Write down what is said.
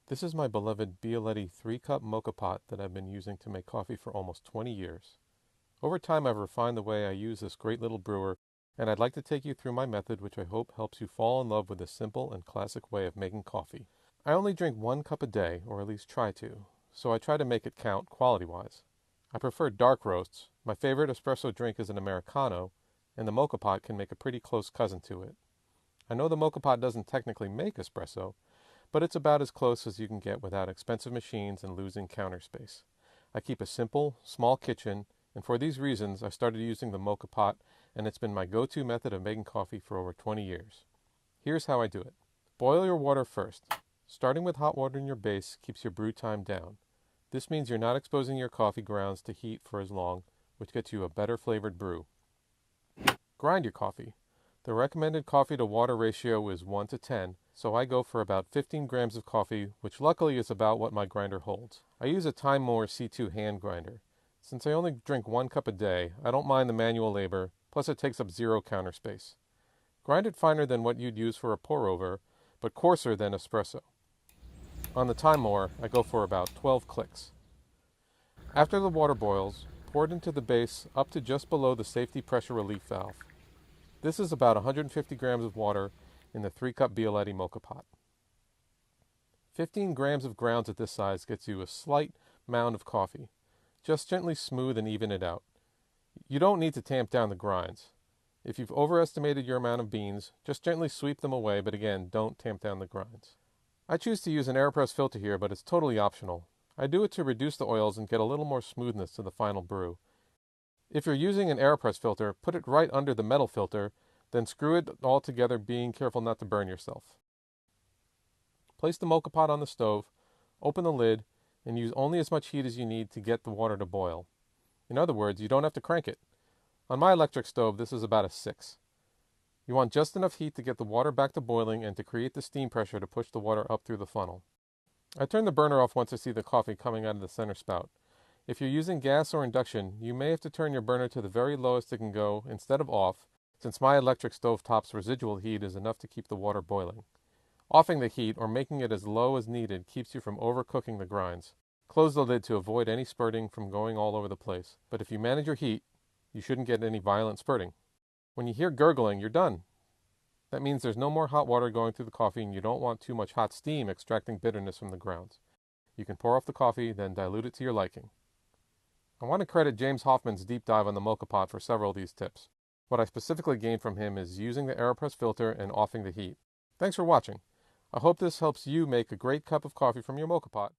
This is my beloved Bialetti 3-cup mocha pot that I've been using to make coffee for almost 20 years. Over time I've refined the way I use this great little brewer, and I'd like to take you through my method which I hope helps you fall in love with this simple and classic way of making coffee. I only drink 1 cup a day, or at least try to, so I try to make it count quality-wise. I prefer dark roasts. My favorite espresso drink is an Americano, and the mocha pot can make a pretty close cousin to it. I know the mocha pot doesn't technically make espresso, but it's about as close as you can get without expensive machines and losing counter space. I keep a simple, small kitchen, and for these reasons I started using the mocha pot, and it's been my go-to method of making coffee for over 20 years. Here's how I do it. Boil your water first. Starting with hot water in your base keeps your brew time down. This means you're not exposing your coffee grounds to heat for as long, which gets you a better flavored brew. Grind your coffee. The recommended coffee to water ratio is 1 to 10, so I go for about 15 grams of coffee, which luckily is about what my grinder holds. I use a Time Moore C2 hand grinder. Since I only drink 1 cup a day, I don't mind the manual labor, plus it takes up zero counter space. Grind it finer than what you'd use for a pour-over, but coarser than espresso. On the Time Moore, I go for about 12 clicks. After the water boils, pour it into the base up to just below the safety pressure relief valve. This is about 150 grams of water in the 3-cup Bialetti mocha pot. 15 grams of grounds at this size gets you a slight mound of coffee. Just gently smooth and even it out. You don't need to tamp down the grinds. If you've overestimated your amount of beans, just gently sweep them away, but again, don't tamp down the grinds. I choose to use an AeroPress filter here, but it's totally optional. I do it to reduce the oils and get a little more smoothness to the final brew. If you're using an AeroPress filter, put it right under the metal filter, then screw it all together, being careful not to burn yourself. Place the mocha pot on the stove, open the lid, and use only as much heat as you need to get the water to boil. In other words, you don't have to crank it. On my electric stove, this is about a 6. You want just enough heat to get the water back to boiling and to create the steam pressure to push the water up through the funnel. I turn the burner off once I see the coffee coming out of the center spout. If you're using gas or induction, you may have to turn your burner to the very lowest it can go instead of off, since my electric stovetop's residual heat is enough to keep the water boiling. Offing the heat or making it as low as needed keeps you from overcooking the grinds. Close the lid to avoid any spurting from going all over the place, but if you manage your heat, you shouldn't get any violent spurting. When you hear gurgling, you're done. That means there's no more hot water going through the coffee and you don't want too much hot steam extracting bitterness from the grounds. You can pour off the coffee, then dilute it to your liking. I want to credit James Hoffman's deep dive on the mocha pot for several of these tips. What I specifically gained from him is using the AeroPress filter and offing the heat. Thanks for watching. I hope this helps you make a great cup of coffee from your mocha pot.